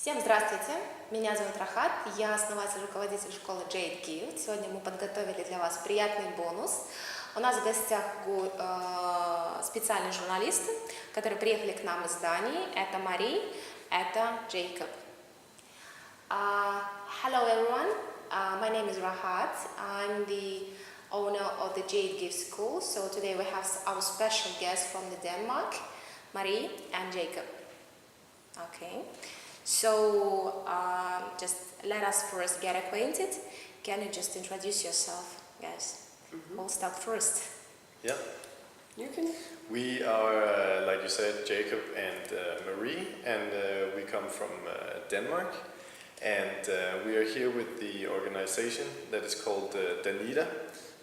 Всем здравствуйте, меня зовут Рахат, я основатель, руководитель школы Jade Gift. Сегодня мы подготовили для вас приятный бонус. У нас в гостях специальные журналисты, которые приехали к нам из Дании. Это Мари, это Джейкоб. Hello everyone, my name is Rahat. I'm the owner of the Jade Gift school. So today we have our special guests from Denmark, Marie and Jacob. Okay. So just let us first get acquainted. Can you just introduce yourself, guys? We'll start first. Yeah. You can. We are, like you said, Jacob and Marie, and we come from Denmark. And we are here with the organization that is called Danida.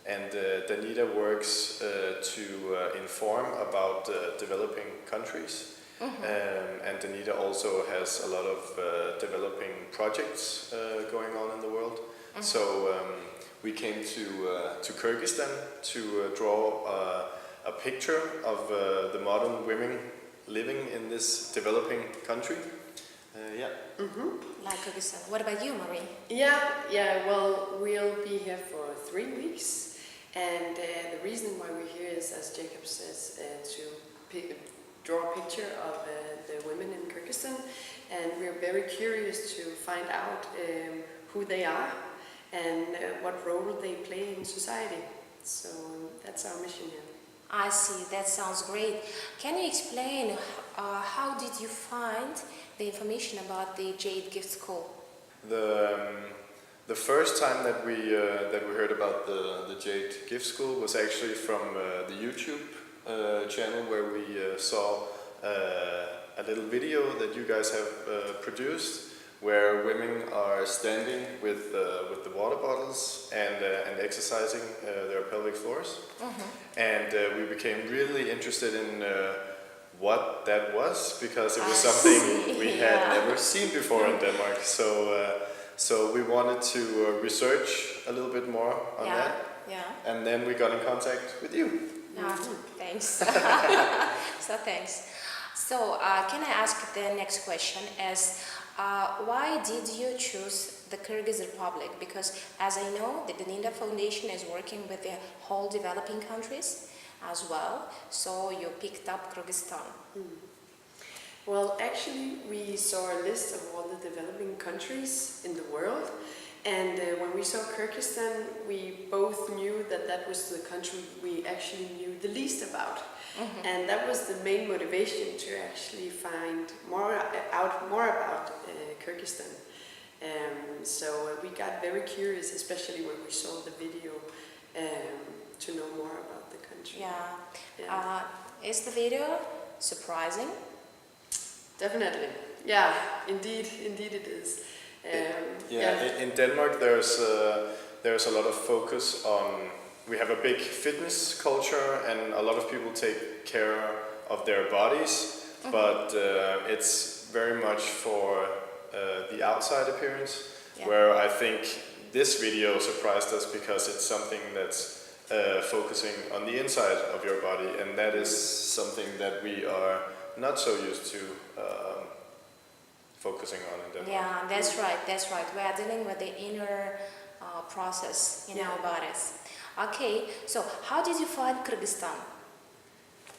And Danida works to inform about developing countries. And Danida also has a lot of developing projects going on in the world. So we came to Kyrgyzstan to draw a picture of the modern women living in this developing country. Yeah. Like Kyrgyzstan. What about you, Marie? Yeah. Well, we'll be here for 3 weeks, and the reason why we're here is, as Jacob says, to draw a picture of the women in Kyrgyzstan, and we're very curious to find out who they are and what role they play in society. So that's our mission here. I see, that sounds great. Can you explain how did you find the information about the Jade Gift School? The first time that we heard about the Jade Gift School was actually from the YouTube channel, where we saw a little video that you guys have produced, where women are standing with the water bottles and exercising their pelvic floors. And we became really interested in what that was, because it was something we had never seen before in Denmark. So we wanted to research a little bit more on that. Yeah. And then we got in contact with you. Thanks. So thanks. So can I ask the next question is, why did you choose the Kyrgyz Republic? Because as I know, the Danida Foundation is working with the whole developing countries as well. So you picked up Kyrgyzstan. Well, actually, we saw a list of all the developing countries in the world, and when we saw Kyrgyzstan, we both knew that that was the country we actually knew the least about. And that was the main motivation to actually find out more about Kyrgyzstan. So we got very curious, especially when we saw the video, to know more about the country. Yeah. Is the video surprising? Definitely. Yeah, indeed it is. In Denmark there's a lot of focus on, we have a big fitness culture and a lot of people take care of their bodies, but it's very much for the outside appearance, where I think this video surprised us because it's something that's focusing on the inside of your body, and that is something that we are not so used to focusing on in Denmark. Yeah, that's right. We are dealing with the inner process in our bodies. Okay, so how did you find Kyrgyzstan?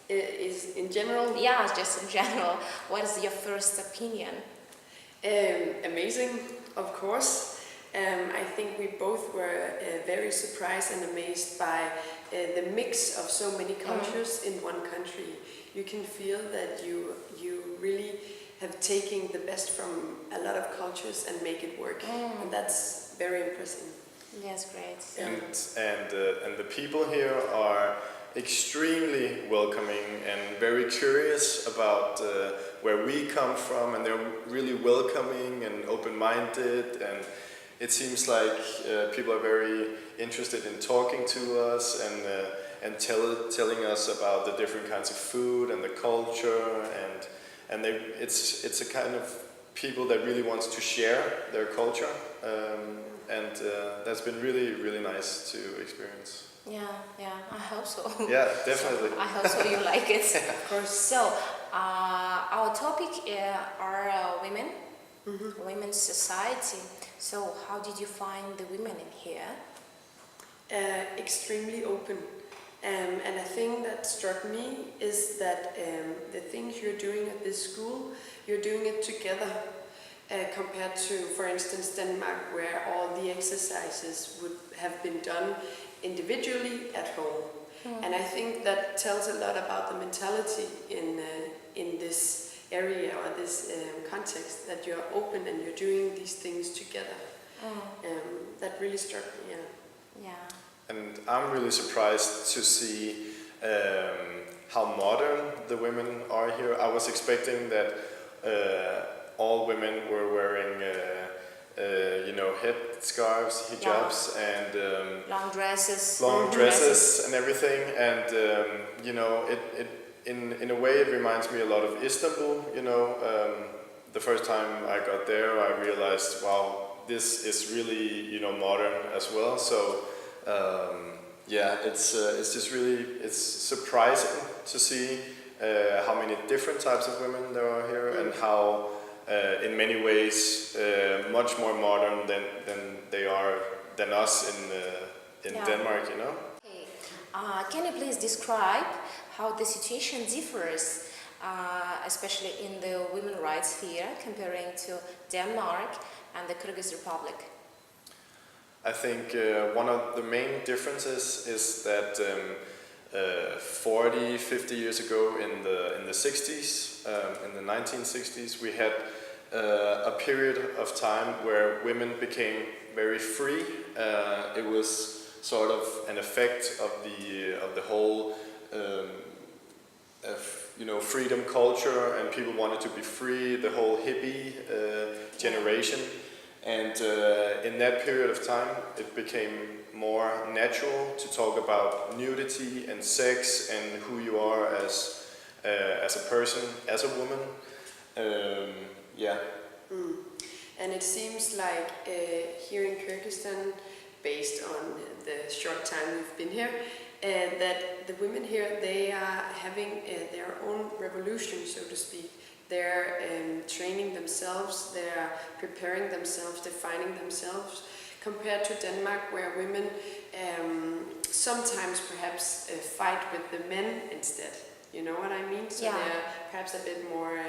Is in general? Yeah, just in general. What is your first opinion? Amazing, of course. I think we both were very surprised and amazed by the mix of so many cultures in one country. You can feel that you really have taken the best from a lot of cultures and make it work, and that's very impressive. That's great. And the people here are extremely welcoming and very curious about where we come from, and they're really welcoming and open-minded, and it seems like people are very interested in talking to us and telling us about the different kinds of food and the culture, and it's a kind of people that really wants to share their culture, and that's been really, really nice to experience. Yeah, I hope so. Yeah, definitely. So I hope so you like it. Of course. So our topic are women women's society. So how did you find the women in here? Extremely open. And a thing that struck me is that the things you're doing at this school, you're doing it together compared to, for instance, Denmark, where all the exercises would have been done individually at home. And I think that tells a lot about the mentality in this area or this context, that you're open and you're doing these things together. That really struck me, Yeah. And I'm really surprised to see how modern the women are here. I was expecting that all women were wearing, headscarves, hijabs, and long dresses. long dresses and everything. And it in a way it reminds me a lot of Istanbul. The first time I got there, I realized, wow, this is really modern as well. So. It's just really, it's surprising to see how many different types of women there are here, and how in many ways much more modern than us in Denmark, Okay. Can you please describe how the situation differs, especially in the women's rights sphere, comparing to Denmark and the Kyrgyz Republic? I think one of the main differences is that 40, 50 years ago in the 60s, in the 1960s, we had a period of time where women became very free. It was sort of an effect of the whole freedom culture, and people wanted to be free, the whole hippie generation. And in that period of time, it became more natural to talk about nudity and sex and who you are as a person, as a woman. And it seems like here in Kyrgyzstan, based on the short time we've been here, that the women here, they are having their own revolution, so to speak. They're training themselves, they're preparing themselves, defining themselves, compared to Denmark, where women sometimes perhaps fight with the men instead. You know what I mean? So they're perhaps a bit more,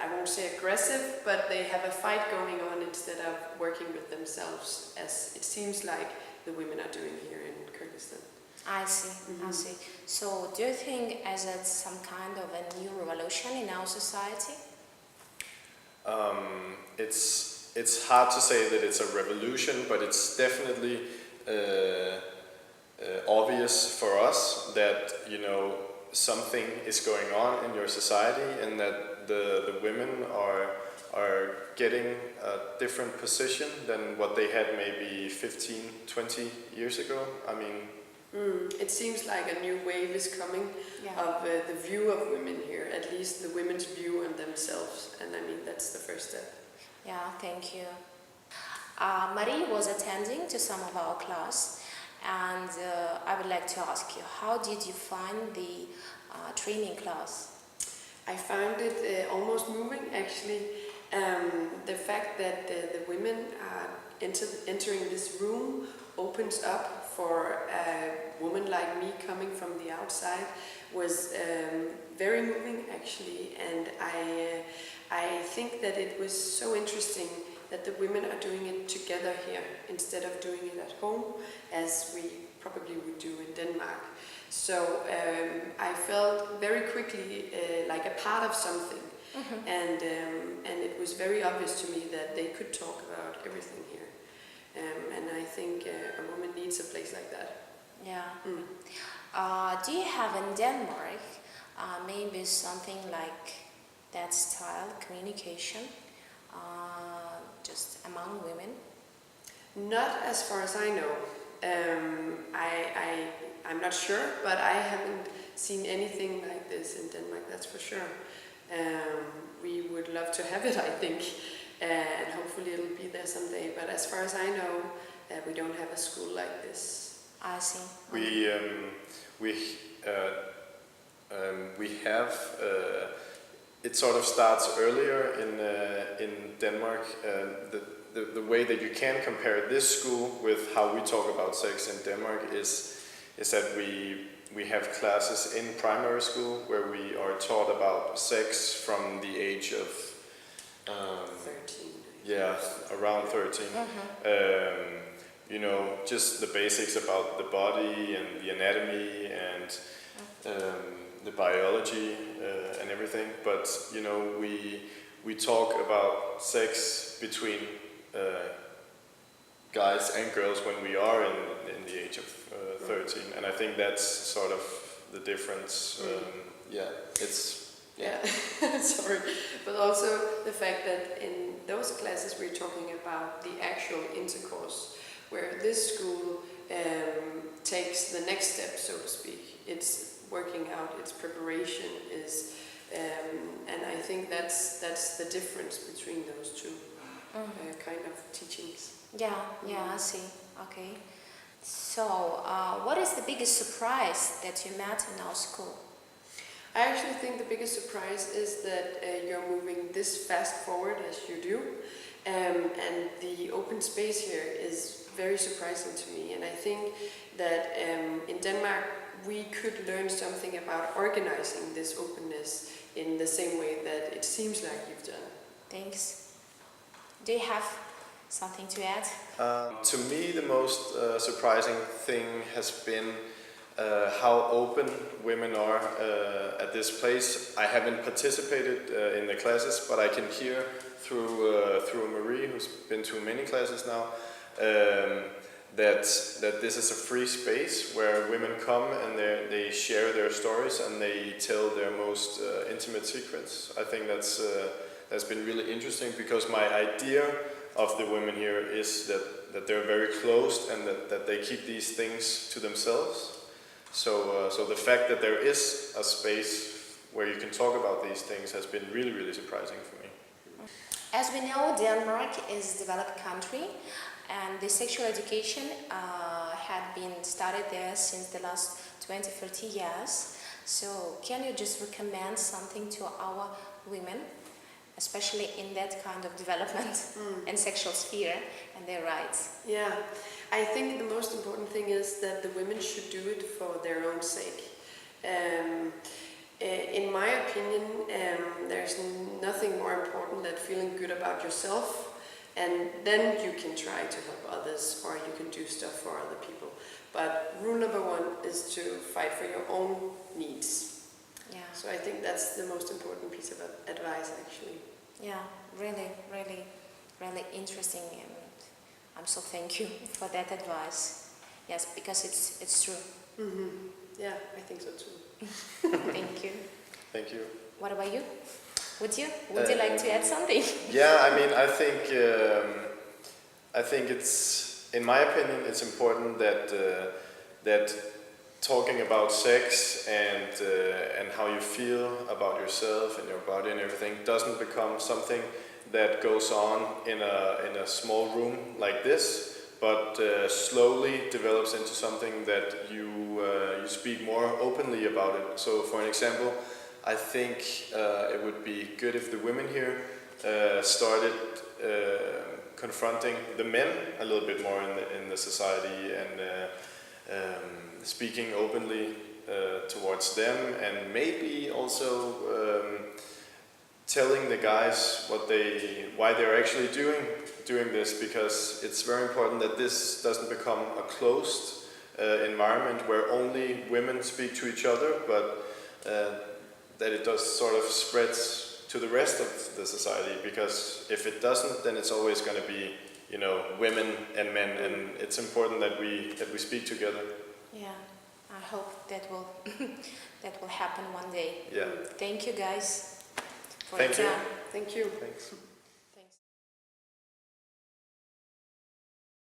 I won't say aggressive, but they have a fight going on instead of working with themselves, as it seems like the women are doing here in Kyrgyzstan. I see, I see. So do you think as it's some kind of a new revolution in our society? It's hard to say that it's a revolution, but it's definitely obvious for us that something is going on in your society, and that the women are getting a different position than what they had maybe 15, 20 years ago. I mean, it seems like a new wave is coming of the view of women here, at least the women's view on themselves, and I mean that's the first step. Yeah, thank you. Marie was attending to some of our class, and I would like to ask you, how did you find the training class? I found it almost moving, actually. The fact that the women are entering this room opens up for a woman like me coming from the outside was very moving, actually, and I think that it was so interesting that the women are doing it together here instead of doing it at home as we probably would do in Denmark. So I felt very quickly like a part of something, and it was very obvious to me that they could talk about everything here. And I think a woman needs a place like that. Yeah. Do you have in Denmark maybe something like that style, communication, just among women? Not as far as I know. I'm not sure, but I haven't seen anything like this in Denmark, that's for sure. We would love to have it, I think. And hopefully it'll be there someday. But as far as I know, we don't have a school like this. I see. We have. it sort of starts earlier in Denmark. The way that you can compare this school with how we talk about sex in Denmark is that we have classes in primary school where we are taught about sex from the age of 13. Yeah, around 13. You know, just the basics about the body and the anatomy and the biology and everything. But you know, we talk about sex between guys and girls when we are in the age of 13, and I think that's sort of the difference. Yeah, sorry, but also the fact that in those classes we're talking about the actual intercourse, where this school takes the next step, so to speak. It's working out, its preparation is, and I think that's the difference between those two kind of teachings. Yeah, I see. Okay. So, what is the biggest surprise that you met in our school? I actually think the biggest surprise is that you're moving this fast forward as you do, and the open space here is very surprising to me. And I think that in Denmark we could learn something about organizing this openness in the same way that it seems like you've done. Thanks. Do you have something to add? To me, the most surprising thing has been how open women are at this place. I haven't participated in the classes, but I can hear through Marie, who's been to many classes now, that this is a free space where women come and they share their stories and they tell their most intimate secrets. I think that's been really interesting, because my idea of the women here is that they're very closed and that they keep these things to themselves. So the fact that there is a space where you can talk about these things has been really, really surprising for me. As we know, Denmark is a developed country, and the sexual education had been started there since the last 20-30 years. So can you just recommend something to our women, especially in that kind of development and sexual sphere and their rights? Yeah, I think the most important thing is that the women should do it for their own sake. In my opinion, there's nothing more important than feeling good about yourself, and then you can try to help others, or you can do stuff for other people. But rule number one is to fight for your own needs. Yeah. So I think that's the most important piece of advice, actually. Yeah, really, really, really interesting, and I'm so thank you for that advice. Yes, because it's true. Mm-hmm. Yeah, I think so too. Thank you. Thank you. What about you? Would you like to add something? Yeah, I mean, I think it's, in my opinion, it's important that talking about sex and how you feel about yourself and your body and everything doesn't become something that goes on in a small room like this, but slowly develops into something that you speak more openly about it. So, for an example, I think it would be good if the women here started confronting the men a little bit more in the society, and speaking openly towards them, and maybe also telling the guys why they're actually doing this, because it's very important that this doesn't become a closed environment where only women speak to each other, but that it does sort of spreads to the rest of the society, because if it doesn't, then it's always going to be, you know, women and men, and it's important that we speak together. Yeah, I hope that will that will happen one day. Yeah. Thank you guys for Thank your you. time. Thank you. Thanks.